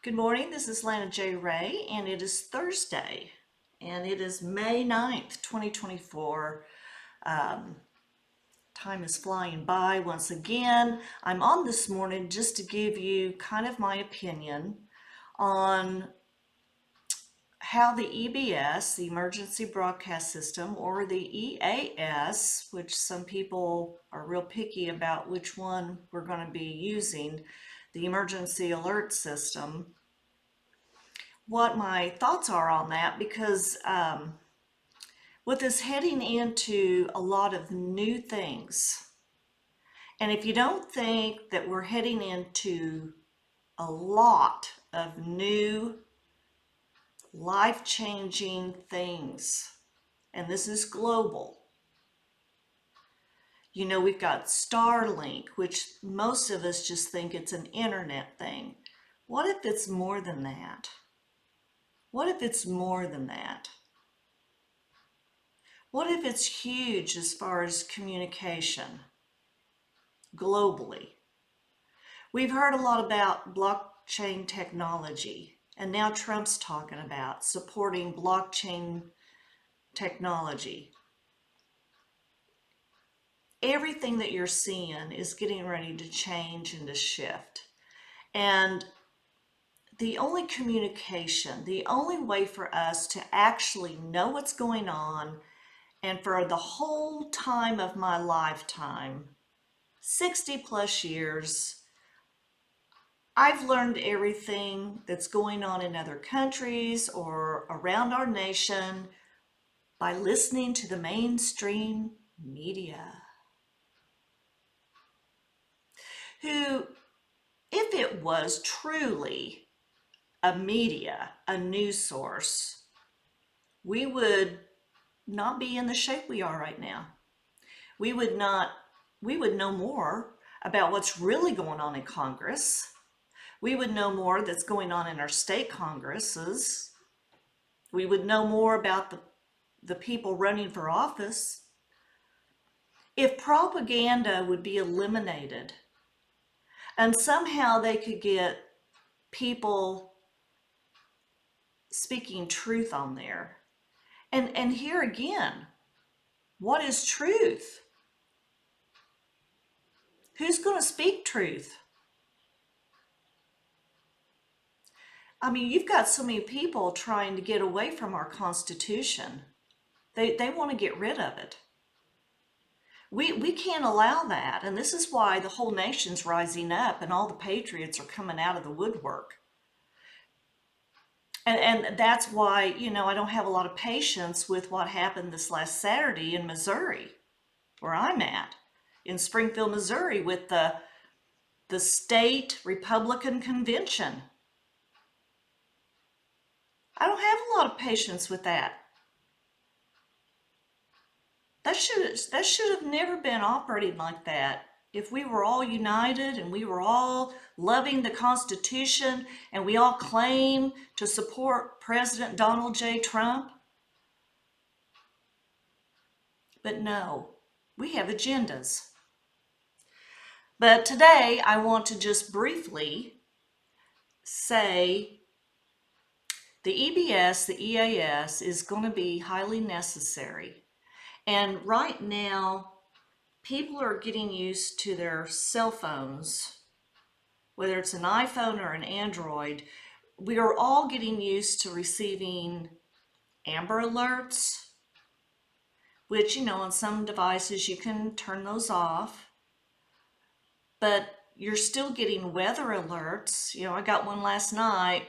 Good morning, this is Lana J. Ray, and it is Thursday, and it is May 9th, 2024. Um, Time is flying by once again. I'm on this morning just to give you kind of my opinion on how the EBS, the Emergency Broadcast System, or the EAS, which some people are real picky about which one we're going to be using, the Emergency Alert System, what my thoughts are on that, because with us heading into a lot of new things, and if you don't think that we're heading into a lot of new life-changing things, and this is global, we've got Starlink, which most of us just think it's an internet thing. What if it's more than that? What if it's more than that? What if it's huge as far as communication globally? We've heard a lot about blockchain technology, and now Trump's talking about supporting blockchain technology. Everything that you're seeing is getting ready to change and to shift. And the only communication, the only way for us to actually know what's going on, and for the whole time of my lifetime, 60 plus years, I've learned everything that's going on in other countries or around our nation by listening to the mainstream media, who, if it was truly a media, a news source, we would not be in the shape we are right now. We would know more about what's really going on in Congress. We would know more that's going on in our state Congresses. We would know more about the people running for office. If propaganda would be eliminated and somehow they could get people speaking truth on there. And here again, what is truth? Who's going to speak truth? I mean, you've got so many people trying to get away from our Constitution. They want to get rid of it. We can't allow that. And this is why the whole nation's rising up and all the patriots are coming out of the woodwork. And that's why, I don't have a lot of patience with what happened this last Saturday in Missouri, where I'm at, in Springfield, Missouri, with the state Republican convention. I don't have a lot of patience with that. That should have never been operating like that. If we were all united and we were all loving the Constitution and we all claim to support President Donald J. Trump. But no, we have agendas. But today I want to just briefly say the EBS, the EAS, is going to be highly necessary. And right now, people are getting used to their cell phones, whether it's an iPhone or an Android. We are all getting used to receiving Amber Alerts, which, on some devices you can turn those off, but you're still getting weather alerts. I got one last night,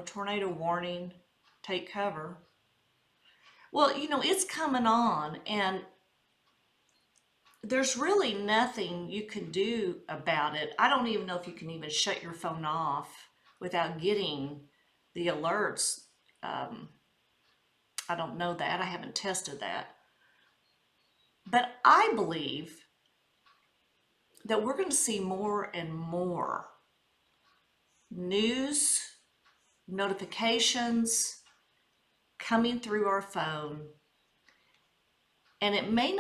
tornado warning, take cover. Well, it's coming on, and there's really nothing you can do about it. I don't even know if you can even shut your phone off without getting the alerts. I don't know that. I haven't tested that. But I believe that we're going to see more and more news notifications coming through our phone. And it may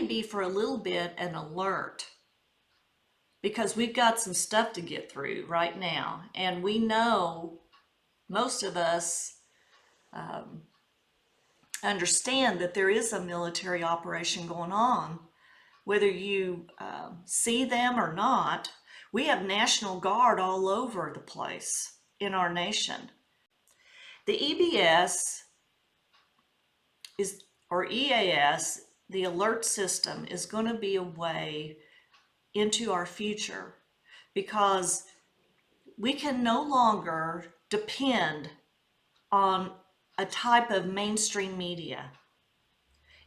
be for a little bit an alert, because we've got some stuff to get through right now. And we know, most of us understand that there is a military operation going on, whether you see them or not. We have National Guard all over the place in our nation. The EBS is, or EAS, the alert system, is going to be a way into our future, because we can no longer depend on a type of mainstream media.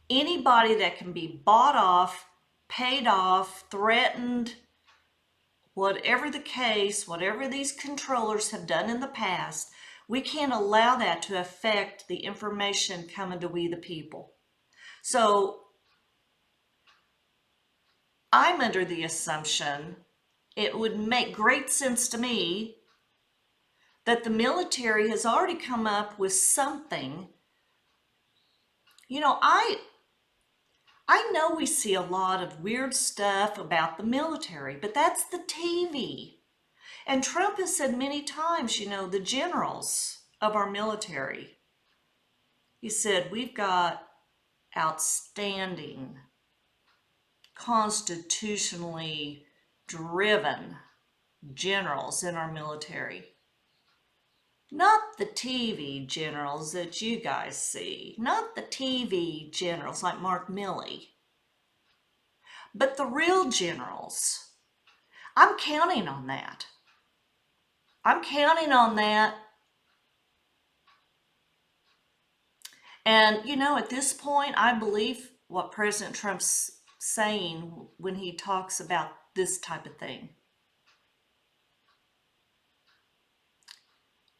Anybody that can be bought off, paid off, threatened, whatever the case, whatever these controllers have done in the past, we can't allow that to affect the information coming to we the people. So I'm under the assumption, it would make great sense to me, that the military has already come up with something. You know, I know we see a lot of weird stuff about the military, but that's the TV. And Trump has said many times, you know, the generals of our military, he said, we've got outstanding, constitutionally driven generals in our military. Not the TV generals that you guys see, not the TV generals like Mark Milley, but the real generals. I'm counting on that. I'm counting on that. And, you know, at this point, I believe what President Trump's saying when he talks about this type of thing.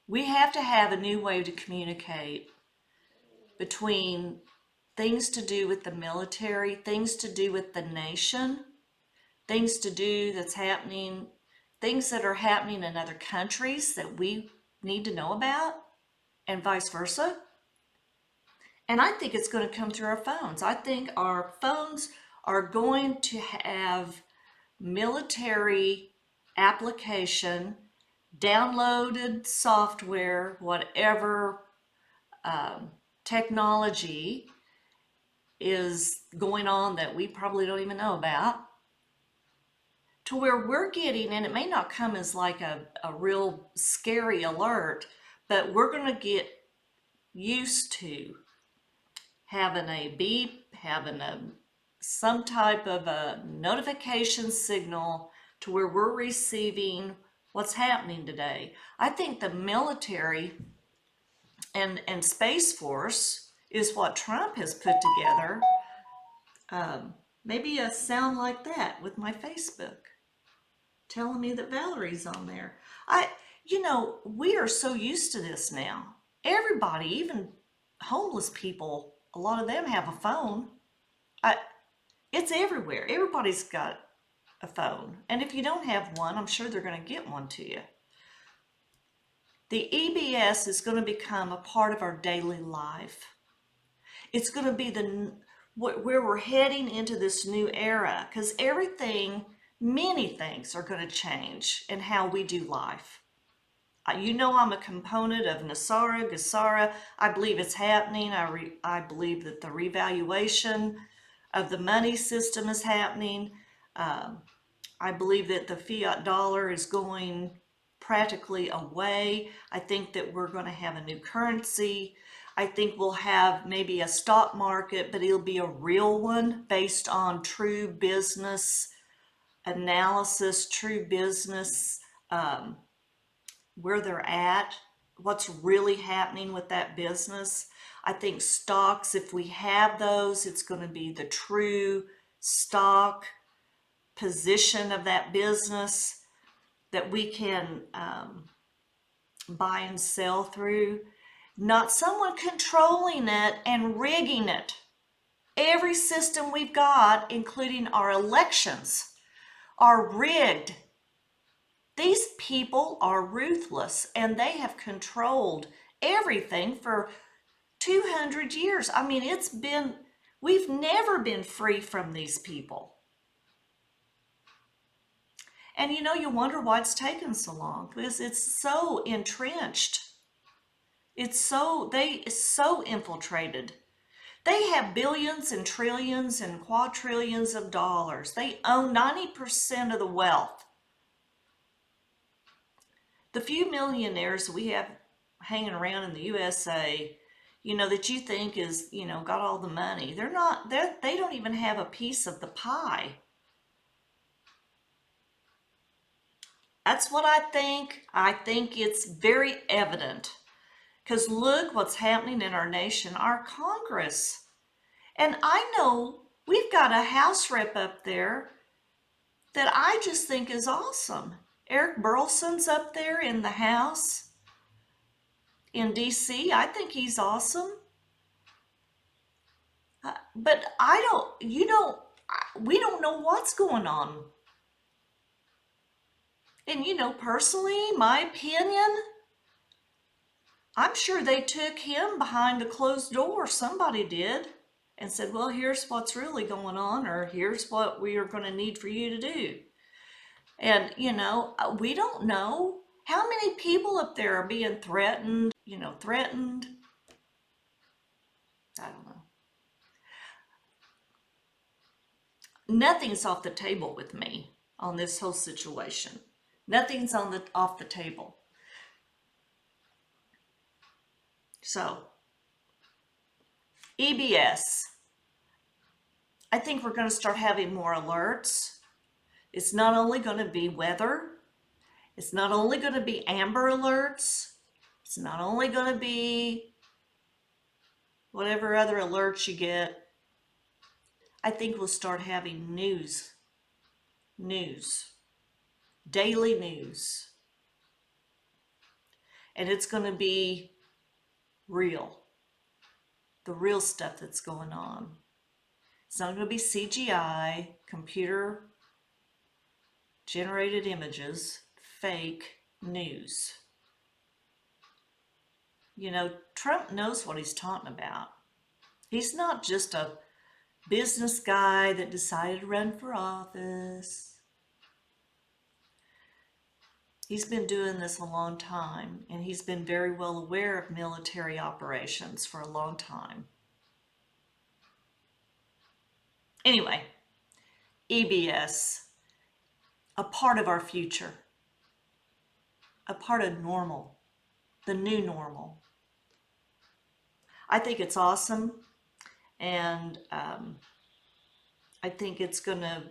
We have to have a new way to communicate between things to do with the military, things to do with the nation, things to do that's happening, things that are happening in other countries that we need to know about, and vice versa. And I think it's going to come through our phones. I think our phones are going to have military application, downloaded software, whatever technology is going on that we probably don't even know about, to where we're getting, and it may not come as like a real scary alert, but we're going to get used to having a beep, having some type of a notification signal to where we're receiving what's happening today. I think the military and Space Force is what Trump has put together. Maybe a sound like that with my Facebook telling me that Valerie's on there. You know, we are so used to this now. Everybody, even homeless people, a lot of them have a phone. It's everywhere. Everybody's got a phone. And if you don't have one, I'm sure they're going to get one to you. The EBS is going to become a part of our daily life. It's going to be where we're heading into this new era, because many things are going to change in how we do life. You know, I'm a component of NESARA, GESARA. I believe it's happening. I believe that the revaluation of the money system is happening. I believe that the fiat dollar is going practically away. I think that we're going to have a new currency. I think we'll have maybe a stock market, but it'll be a real one based on true business analysis, true business, where they're at, what's really happening with that business. I think stocks, if we have those, it's going to be the true stock position of that business that we can buy and sell through. Not someone controlling it and rigging it. Every system we've got, including our elections, are rigged. These people are ruthless, and they have controlled everything for 200 years. I mean, we've never been free from these people. And you know, you wonder why it's taken so long, because it's so entrenched. It's so infiltrated. They have billions and trillions and quadrillions of dollars. They own 90% of the wealth. The few millionaires we have hanging around in the USA, you know, that you think is, you know, got all the money, they don't even have a piece of the pie. That's what I think. I think it's very evident. Because look what's happening in our nation, our Congress. And I know we've got a House rep up there that I just think is awesome. Eric Burleson's up there in the House in DC. I think he's awesome. But we don't know what's going on. And you know, personally, my opinion, I'm sure they took him behind a closed door, somebody did, and said, well, here's what's really going on, or here's what we are going to need for you to do. And, you know, we don't know how many people up there are being threatened, you know, threatened. I don't know. Nothing's off the table with me on this whole situation. Nothing's off the table. So, EBS. I think we're going to start having more alerts. It's not only going to be weather. It's not only going to be amber alerts. It's not only going to be whatever other alerts you get. I think we'll start having news, daily news. And it's going to be real, the real stuff that's going on. It's not going to be CGI, computer generated images, fake news. You know, Trump knows what he's talking about. He's not just a business guy that decided to run for office. He's been doing this a long time, and he's been very well aware of military operations for a long time. Anyway, EBS, a part of our future, a part of normal, the new normal. I think it's awesome, and I think it's going to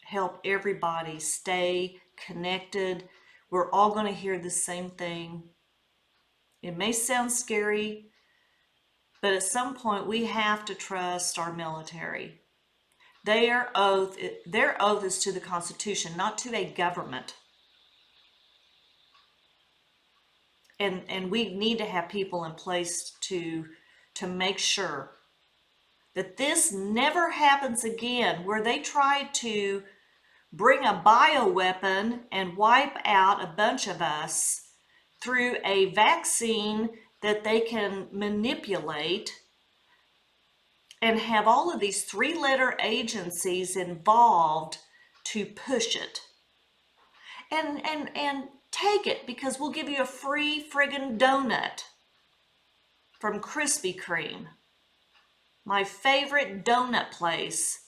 help everybody stay connected. We're all going to hear the same thing. It may sound scary, but at some point we have to trust our military. Their oath is to the Constitution, not to a government. And we need to have people in place to make sure that this never happens again, where they try to bring a bioweapon and wipe out a bunch of us through a vaccine that they can manipulate, and have all of these three-letter agencies involved to push it. And take it, because we'll give you a free friggin' donut from Krispy Kreme. My favorite donut place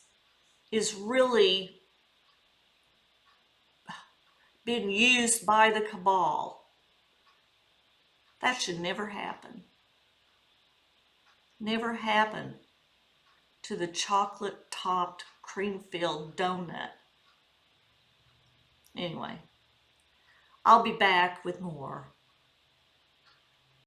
is really been used by the cabal. That should never happen. Never happen to the chocolate-topped, cream-filled donut. Anyway, I'll be back with more.